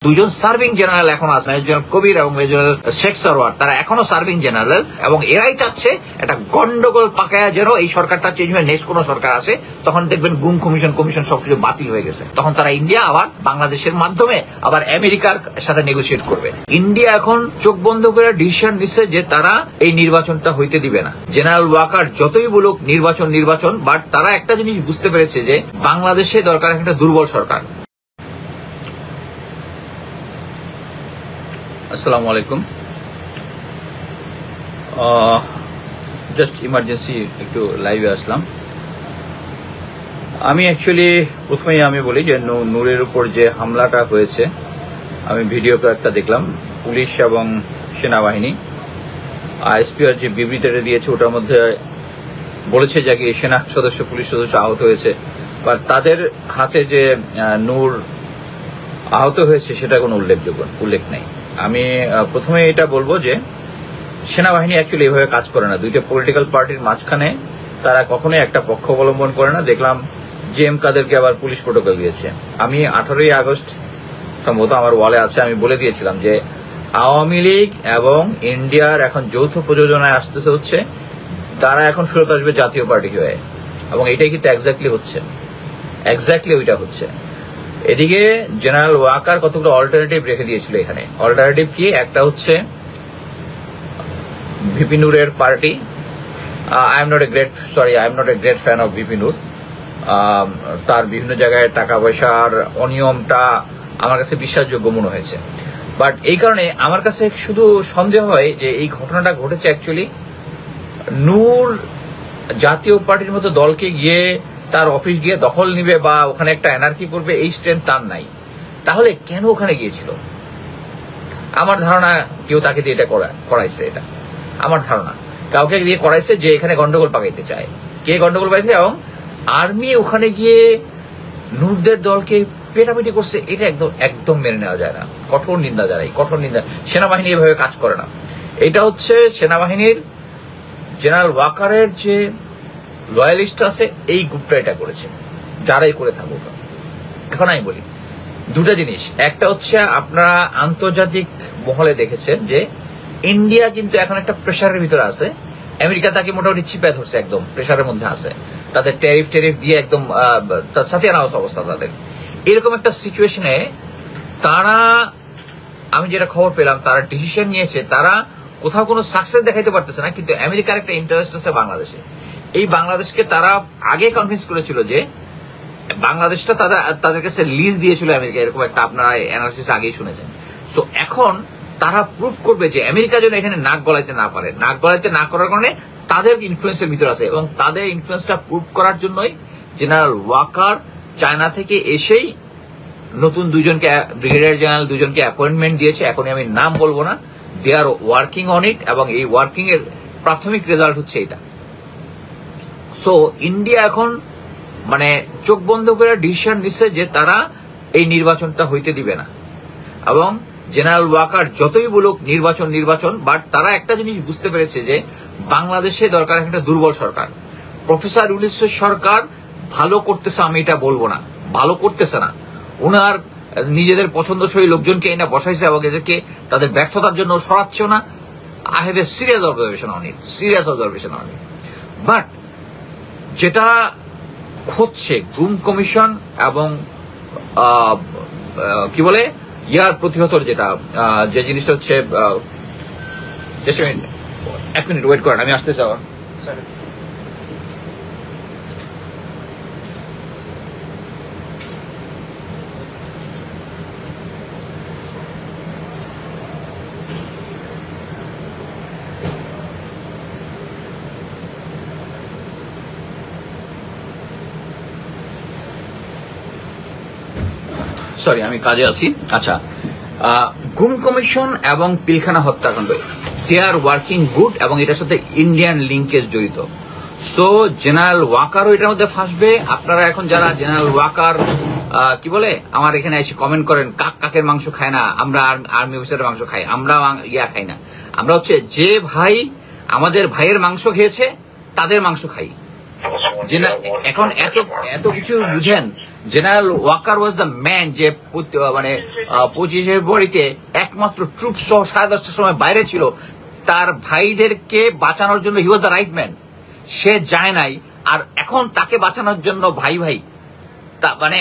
দুজন serving general এখন আছে, মেজর কবির এবং মেজর শেখ সরওয়ার, তারা এখনো সার্ভিং জেনারেল, এবং এরাই চাচ্ছে একটা গন্ডগোল পাকায়া যেন এই সরকারটা চেঞ্জ হয়ে নেক্সট কোন সরকার আসে, তখন দেখবেন গুম কমিশন সবকিছু বাতিল হয়ে গেছে। তখন তারা ইন্ডিয়া আবার বাংলাদেশের মাধ্যমে আবার আমেরিকার সাথে নেগোসিয়েট করবে। ইন্ডিয়া এখন চোখ বন্ধ করে ডিসিশন নিচ্ছে যে তারা এই নির্বাচনটা হইতে দিবে না। জেনারেল ওয়াকার যতই বলুক নির্বাচন, বাট তারা একটা জিনিস বুঝতে পেরেছে যে বাংলাদেশে দরকার একটা দুর্বল সরকার। আসসালামু আলাইকুম। জাস্ট ইমার্জেন্সি একটু লাইভে আসলাম। আমি অ্যাকচুয়ালি প্রথমেই আমি বলি যে নূরের উপর যে হামলাটা হয়েছে, আমি ভিডিও একটা দেখলাম, পুলিশ এবং সেনাবাহিনী আইএসপিআর যে বিবৃতিটা দিয়েছে ওটার মধ্যে বলেছে যে কি সেনা সদস্য পুলিশ সদস্য আহত হয়েছে, বা তাদের হাতে যে নূর আহত হয়েছে সেটা কোনো উল্লেখ নেই। আমি প্রথমে এটা বলবো যে সেনাবাহিনী অ্যাকচুয়ালি এভাবে কাজ করে না। দুইটা পলিটিক্যাল পার্টির মাঝখানে তারা কখনোই একটা পক্ষ অবলম্বন করে না। দেখলাম জেএম কাদেরকে আবার পুলিশ প্রোটোকল দিয়েছে। আমি 18ই আগস্ট সম্ভবত আমার ওয়ালে আছে, আমি বলে দিয়েছিলাম যে আওয়ামী লীগ এবং ইন্ডিয়ার এখন যৌথ প্রযোজনায় আসতেছে হচ্ছে, তারা এখন ফেরত আসবে জাতীয় পার্টি হয়ে, এবং এটাই কিন্তু এক্স্যাক্টলি ওইটা হচ্ছে। এদিকে জেনারেল ওয়াকার কতগুলো অল্টারনেটিভ রেখে দিয়েছিল এখানে। অল্টারনেটিভ কি? একটা হচ্ছে ভিপি নূরের party. I am not a great fan of VP Nur. তার বিভিন্ন জায়গায় টাকা পয়সার অনিয়মটা আমার কাছে বিশ্বাসযোগ্য মনে হয়েছে, বাট এই কারণে আমার কাছে শুধু সন্দেহ হয় যে এই ঘটনাটা ঘটেছে অ্যাকচুয়ালি নূর জাতীয় পার্টির মতো দলকে গিয়ে তার অফিস গিয়ে দখল নিবে বা ওখানে একটা এনার্কি করবে, এই স্ট্রেংথ তার নাই। তাহলে কেন ওখানে গিয়েছিল? আমার ধারণা কেউ তাকে দিয়ে এটা করাইছে। এটা আমার ধারণা কাউকে দিয়ে করাইছে যে এখানে গন্ডগোল পাকাইতে চায়। কে গন্ডগোল পাকাইছে? এবং আর্মি ওখানে গিয়ে নূরদের দলকে পেটাপিটি করছে, এটা একদম মেনে নেওয়া যায় না। কঠোর নিন্দা জানাই, কঠোর নিন্দা। সেনাবাহিনী এভাবে কাজ করে না। এটা হচ্ছে সেনাবাহিনীর জেনারেল ওয়াকারের যে লয়ালিস্ট আছে এই গ্রুপটা এটা করেছে, যারাই করে থাকুক। এখন আমি বলি দুটা জিনিস। একটা হচ্ছে আপনারা আন্তর্জাতিক মহলে দেখেছেন যে ইন্ডিয়া কিন্তু এখন একটা প্রেশারের ভিতরে আছে। আমেরিকা তাকে মোটামুটি চিপে ধরছে, একদম প্রেশারের মধ্যে আছে। তাদের ট্যারিফ দিয়ে একদম সাথিয়ানা অবস্থা তাদের। এরকম একটা সিচুয়েশনে তারা, আমি যেটা খবর পেলাম, তারা ডিসিশন নিয়েছে। তারা কোথাও কোনো সাকসেস দেখাইতে পারতেছে না, কিন্তু আমেরিকার একটা ইন্টারেস্ট আছে বাংলাদেশে। এই বাংলাদেশকে তারা আগে কনভিন্স করেছিল যে বাংলাদেশটা তাদের কাছে লিজ দিয়েছিল আমেরিকা, এরকম একটা আপনারা অ্যানালিসিস আগেই শুনেছেন। সো এখন তারা প্রুভ করবে যে আমেরিকা যেন এখানে নাক গলাইতে না পারে। নাক গলাইতে না করার কারণে তাদের ইনফ্লুয়েন্সের ভিতর আছে, এবং তাদের ইনফ্লুয়েন্সটা প্রুভ করার জন্যই জেনারেল ওয়াকার চায়না থেকে এসেই নতুন ব্রিগেডিয়ার জেনারেল দুজনকে অ্যাপয়েন্টমেন্ট দিয়েছে। এখনই আমি নাম বলবো না। দে আর ওয়ার্কিং অন ইট, এবং এই ওয়ার্কিং এর প্রাথমিক রেজাল্ট হচ্ছে এটা। সো ইন্ডিয়া এখন মানে চোখ বন্ধ করে ডিসিশন নিচ্ছে যে তারা এই নির্বাচনটা হইতে দিবে না। এবং জেনারেল ওয়াকার যতই বলুক নির্বাচন, বাট তারা একটা জিনিস বুঝতে পেরেছে যে বাংলাদেশে দরকার একটা দুর্বল সরকার। প্রফেসর ইউনূসের সরকার ভালো করতেছে, আমি এটা বলবো না, ভালো করতেছে না। ওনার নিজেদের পছন্দসই লোকজনকে এনে বসাইছে এবং এদেরকে তাদের ব্যর্থতার জন্য সরাচ্ছেও না। I have a serious observation on it. But যেটা হচ্ছে গুম কমিশন এবং কি বলে ইয়ার প্রতিহতর যে জিনিসটা হচ্ছে, এক মিনিট ওয়েট করেন, আমি আসতে চাও। সরি, আমি কাজে আছি। আচ্ছা, গুম কমিশন এবং পিলখানা হত্যাকাণ্ড, দে আর ওয়ার্কিং গুড, এবং এটার সাথে ইন্ডিয়ান লিঙ্কেজ জড়িত। সো জেনারেল ওয়াকারও এটার মধ্যে ফাঁসবে। আপনারা এখন যারা জেনারেল ওয়াকার কি বলে আমার এখানে এসে কমেন্ট করেন, কাকের মাংস খায় না, আমরা আর্মি অফিসারের মাংস খাই, আমরা খাই না। আমরা হচ্ছে যে ভাই আমাদের ভাইয়ের মাংস খেয়েছে তাদের মাংস খাই। এখন এত কিছু বুঝেন general Waker was the man যে মানে 25 ফেব্রুয়ারিতে একমাত্র ট্রুপ সহ 10:30টার সময় বাইরে ছিল, তার ভাইদেরকে বাঁচানোর জন্য হি ওয়াজ দ্য রাইট ম্যান। সে যায় নাই, আর এখন তাকে বাঁচানোর জন্য ভাই ভাই মানে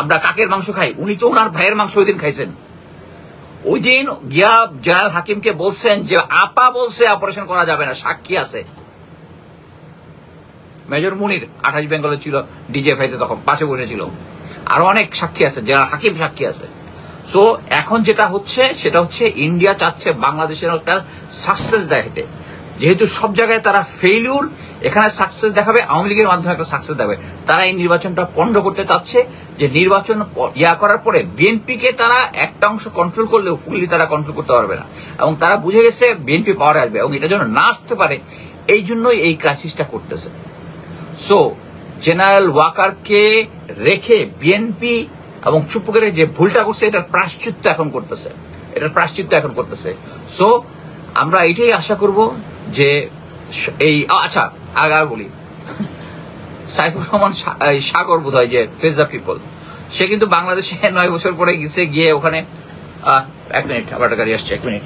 আমরা কাকের মাংস খাই, উনি তো ওনার ভাইয়ের মাংস ওই দিন খাইছেন। ওই দিন গিয়া জেনারেল হাকিমকে বলছেন যে আপা বলছে অপারেশন করা যাবে না, সাক্ষী আছে। মেজর মুনির 28 বেঙ্গলে ছিল, ডিজিএফআইতে তখন পাশে বসেছিল, আরো অনেক সাক্ষী আছে, জেনারেল হাকিম সাক্ষী আছে। সো এখন যেটা হচ্ছে সেটা হচ্ছে ইন্ডিয়া চাচ্ছে বাংলাদেশের একটা সাকসেস দেখাতে, যেহেতু সব জায়গায় তারা ফেইলিউর, এখানে সাকসেস দেখাবে, আওয়ামী লীগের মাধ্যমে একটা সাকসেস দেখাবে। তারা এই নির্বাচনটা পণ্ড করতে চাচ্ছে, যে নির্বাচন করার পরে বিএনপিকে তারা একটা অংশ কন্ট্রোল করলেও ফুললি তারা কন্ট্রোল করতে পারবে না, এবং তারা বুঝে গেছে বিএনপি পাওয়ারে আসবে, এবং এটা যেন না আসতে পারে এই জন্যই এই ক্রাইসিসটা করতেছে। সো জেনারেল ওয়াকারকে রেখে বিএনপি এবং চুপ করে যে ভুলটা করছে এটার প্রায়শ্চিত্ত এখন করতেছে, সো আমরা এটাই আশা করব যে এই আচ্ছা আগে বলি, সাইফুর রহমান সাগর বোধ হয় যে ফেস দ্য পিপল, সে কিন্তু বাংলাদেশে 9 বছর পরে গিয়ে ওখানে 1 মিনিট আবার গাড়ি আসছে, 1 minute.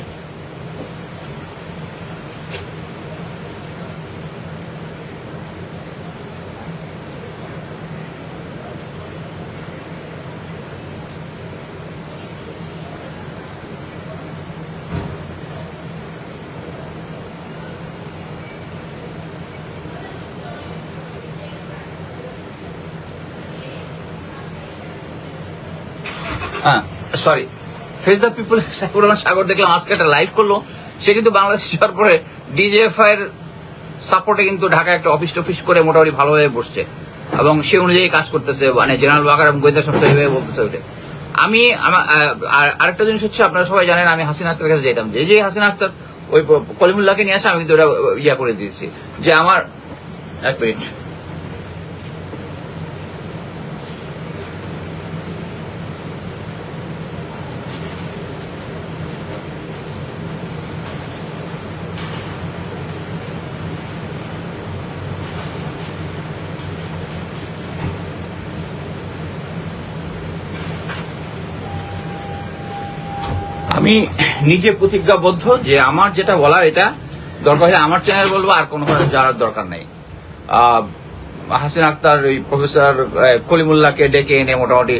Sorry, face the people Saifur Rahman Sagar দেখলাম আজকে একটা লাইভ করলো, সে কিন্তু বাংলাদেশ যাওয়ার পরে ডিজিএফআই এর সাপোর্টে কিন্তু ঢাকা একটা অফিস করে মোটামুটি ভালোভাবে বসছে, এবং সে অনুযায়ী কাজ করতেছে, মানে জেনারেল ওয়াকার এবং গোয়েন্দা সংস্থা বলতেছে ওইটা। আমি আরেকটা জিনিস হচ্ছে, আপনারা সবাই জানেন আমি হাসিনা আক্তারের কাছে যেতাম, যে হাসিনা আক্তার ওই কলিমুল্লাহকে নিয়ে আসে, আমি কিন্তু ওটা করে দিয়েছি যে আমার 1 মিনিট। আমি নিজে প্রতিজ্ঞাবদ্ধ যে আমার যেটা বলার এটা দরকার হলে আমার চ্যানেল বলবো, আর কোনো যাওয়ার দরকার নেই। হাসিনা আক্তার ওই প্রফেসর কলিমুল্লাহকে ডেকে এনে মোটামুটি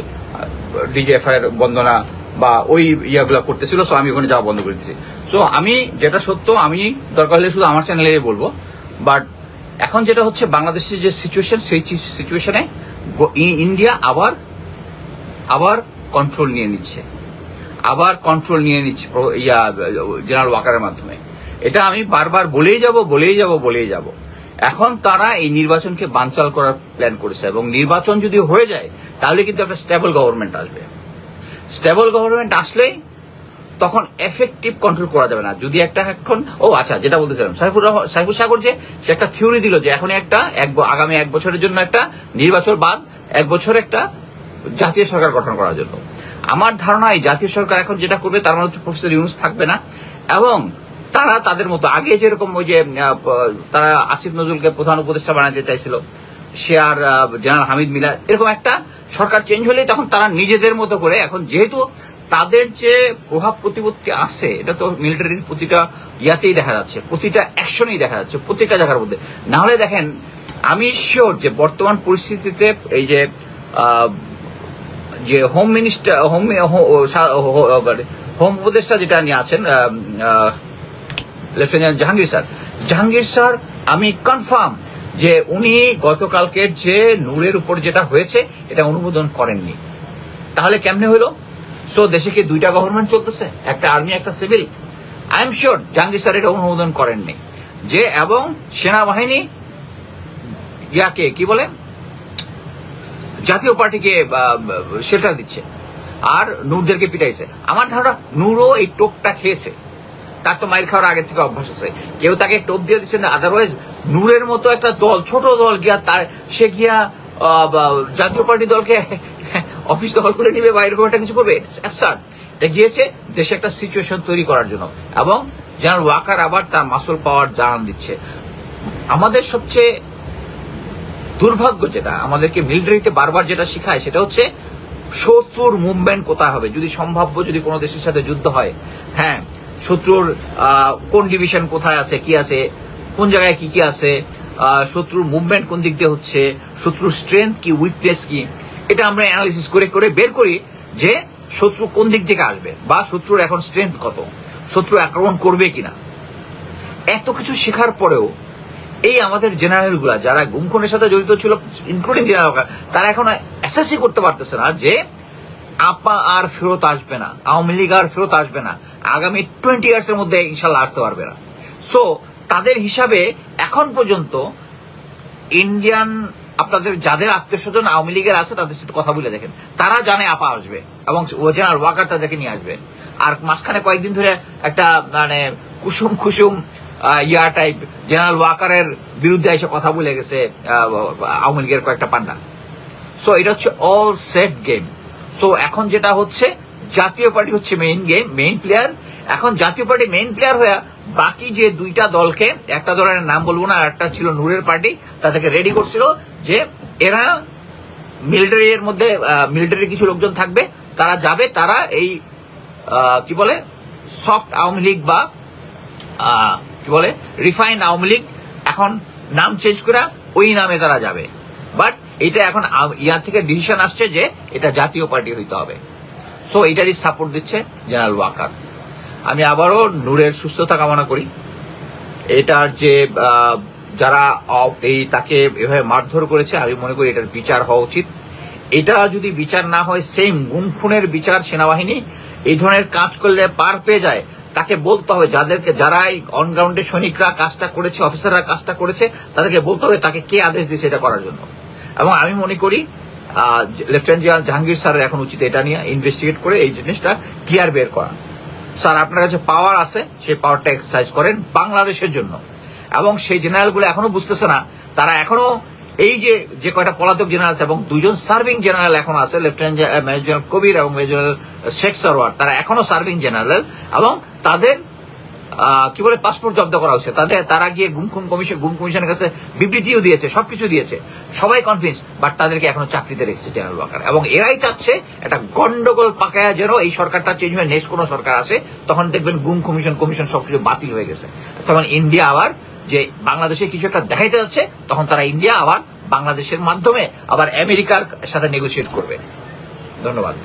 ডিজিএফআই এর বন্দনা বা ওই ইয়াগুলো করতেছিল, সো আমি ওখানে যাওয়া বন্ধ করে দিচ্ছি। সো আমি যেটা সত্য আমি দরকার হলে শুধু আমার চ্যানেলে বলবো, বাট এখন যেটা হচ্ছে বাংলাদেশের যে সিচুয়েশন, সেই সিচুয়েশনে ইন্ডিয়া আবার কন্ট্রোল নিয়ে নিচ্ছে জেনারেল ওয়াকারের মাধ্যমে। এটা আমি বারবার বলেই যাব। এখন তারা এই নির্বাচনকে বানচাল করার প্ল্যান করেছে, এবং নির্বাচন যদি হয়ে যায় তাহলে কিন্তু একটা স্টেবল গভর্নমেন্ট আসবে। স্টেবল গভর্নমেন্ট আসলেই তখন এফেক্টিভ কন্ট্রোল করা যাবে না। যদি একটা এখন আচ্ছা, যেটা বলতেছিলাম, সাইফুর সাগর যে সে একটা থিওরি দিল যে এখন আগামী 1 বছরের জন্য একটা নির্বাচন বাদ 1 বছর একটা জাতীয় সরকার গঠন করার জন্য। আমার ধারণা এই জাতীয় সরকার এখন যেটা করবে তার মধ্যে প্রফেসর ইউনূস থাকবে না, এবং তারা তাদের মতো আগে যেরকম ওই যে তারা আসিফ নজরুলকে প্রধান উপদেষ্টা বানাতে চাইছিল, সে আর জেনারেল হামিদ মিলা, এরকম একটা সরকার চেঞ্জ হলে তখন তারা নিজেদের মতো করে, এখন যেহেতু তাদের যে প্রভাব প্রতিপত্তি আছে এটা তো মিলিটারির প্রতিটা ইয়াতেই দেখা যাচ্ছে, প্রতিটা অ্যাকশনেই দেখা যাচ্ছে, প্রত্যেকটা জায়গার মধ্যে। না হলে দেখেন, আমি শিওর যে বর্তমান পরিস্থিতিতে এই যে হোম মিনিস্টার হোম উপদেষ্টা যেটা নিয়ে আছেন লেফটেন্যান্ট জাহাঙ্গীর স্যার, আমি কনফার্ম যে উনি গতকালকের যে নূরের উপর যেটা হয়েছে এটা অনুমোদন করেননি। তাহলে কেমনে হইল? সো দেশে কি 2টা গভর্নমেন্ট চলতেছে, একটা আর্মি একটা civil? I am sure Jahangir sir এটা অনুমোদন করেননি, যে এবং সেনাবাহিনী ইয়াকে কি বলে জাতীয় পার্টিকে শেল্টার দিচ্ছে আর নূরদেরকে পিটাইছে। আমার ধারণা নূরও এই টোপটা খেয়েছে, তার তো মাইর খাওয়ার আগে থেকে অভ্যাস আছে, কেউ তাকে টোপ দিয়ে দিচ্ছে না। আদারওয়াইজ নূরের মতো একটা দল, ছোট দল গিয়া সে গিয়া জাতীয় পার্টি দলকে অফিস দখল করে নিবে বা এরকম একটা কিছু করবে? এটা গিয়েছে দেশে একটা সিচুয়েশন তৈরি করার জন্য, এবং জেনারেল ওয়াকার আবার তার মাসুল পাওয়ার জানান দিচ্ছে। আমাদের সবচেয়ে দুর্ভাগ্য যেটা আমাদেরকে মিলিটারিতে বারবার যেটা শেখায় সেটা হচ্ছে শত্রুর মুভমেন্ট কোথায় হবে, যদি সম্ভাব্য যদি কোনো দেশের সাথে যুদ্ধ হয়, হ্যাঁ শত্রুর কোন ডিভিশন কোথায় আছে, কি আছে, কোন জায়গায় কি কি আছে, শত্রুর মুভমেন্ট কোন দিক দিয়ে হচ্ছে, শত্রুর স্ট্রেংথ কি, উইকনেস কি, এটা আমরা অ্যানালিসিস করে করে বের করি যে শত্রু কোন দিক থেকে আসবে বা শত্রুর এখন স্ট্রেংথ কত, শত্রু আক্রমণ করবে কিনা। এত কিছু শেখার পরেও এই আমাদের জেনারেলগুলা যারা গুমখুনের সাথে জড়িত ছিল, ইনক্লুডিং জেনারেল, তারা এখন অ্যাসেসই করতে পারতেছে না যে আপা আর ফেরত আসবে না, আওয়ামী লীগ আর ফেরত আসবে না, আগামী 20 ইয়ার্সের মধ্যে ইনশাল্লাহ আসতে পারবে না। সো তাদের হিসাবে এখন পর্যন্ত ইন্ডিয়ান আপনাদের যাদের আত্মীয় স্বজন আওয়ামী লীগের আছে তাদের সাথে কথা বলে দেখেন, তারা জানে আপা আসবে এবং জেনারেল ওয়াকার তাদেরকে নিয়ে আসবে। আর মাঝখানে কয়েকদিন ধরে একটা মানে কুসুম কুসুম ইয়া টাইপ জেনারেল ওয়াকারের বিরুদ্ধে এসে কথা বলে গেছে আওয়ামী লীগের কয়েকটা পান্ডা। সো এটা হচ্ছে অল সেট গেম। সো এখন যেটা হচ্ছে জাতীয় পার্টি হচ্ছে মেইন গেম, মেইন প্লেয়ার। এখন জাতীয় পার্টি মেইন প্লেয়ার হয়ে বাকি যে দুইটা দলকে, একটা দলের নাম বলবো না, একটা ছিল নূরের পার্টি, তাদেরকে রেডি করছিল যে এরা মিলিটারির মধ্যে মিলিটারির কিছু লোকজন থাকবে, তারা যাবে, তারা এই কি বলে সফট আওয়ামী লীগ বা কি বলে রিফাইন আওয়ামী লীগ, এখন নাম চেঞ্জ করে ওই নামে তারা যাবে। বাট এটা এখন ইয়ার থেকে ডিসিশন আসছে যে এটা জাতীয় পার্টি হইতে হবে। সো এটারই সাপোর্ট দিচ্ছে জেনারেল ওয়াকার। আমি আবারও নূরের সুস্থতা কামনা করি। এটার যে যারা এই তাকে এভাবে মারধর করেছে, আমি মনে করি এটার বিচার হওয়া উচিত। এটা যদি বিচার না হয়, সেম গুম খুনের বিচার সেনাবাহিনী এই ধরনের কাজ করলে পার পেয়ে যায়, তাকে বলতে হবে যাদেরকে, যারা এই অনগ্রাউন্ডে সৈনিকরা কাজটা করেছে, অফিসাররা কাজটা করেছে, তাদেরকে বলতে হবে তাকে কে আদেশ দিয়েছে এটা করার জন্য। এবং আমি মনে করি লেফটেন্যান্ট জেনারেল জাহাঙ্গীর স্যারের এখন উচিত এটা নিয়ে ইনভেস্টিগেট করে এই জিনিসটা ক্লিয়ার বের করা। স্যার আপনার কাছে পাওয়ার আছে, সেই পাওয়ারটা এক্সারসাইজ করেন বাংলাদেশের জন্য। এবং সেই জেনারেলগুলো এখনো বুঝতেছে না, তারা এখনো এই যে কয়টা পলাতক জেনারেল আছে এবং দুইজন সার্ভিং জেনারেল এখন আছে, লেফটেন্যান্ট মেজর জেনারেল কবির এবং মেজর জেনারেল শেখ সরওয়ার, তারা এখনো সার্ভিং জেনারেল এবং তাদের কি বলে পাসপোর্ট জব্দ করা হচ্ছে। তারা গিয়ে গুম কমিশনের কাছে বিবৃতিও দিয়েছে, সবকিছু দিয়েছে, সবাই কনফিডেন্স, বাট তাদেরকে এখনো চাকরিতে রেখেছে জেনারেল ওয়াকার। এবং এরাই চাচ্ছে একটা গন্ডগোল পাকায়া যেন এই সরকারটা চেঞ্জ হয়ে নেক্সট কোনো সরকার আসে, তখন দেখবেন গুম কমিশন সবকিছু বাতিল হয়ে গেছে। তখন ইন্ডিয়া আবার যে বাংলাদেশে কিছু একটা দেখাইতে যাচ্ছে, তখন তারা ইন্ডিয়া আবার বাংলাদেশের মাধ্যমে আবার আমেরিকার সাথে নেগোসিয়েট করবে। ধন্যবাদ।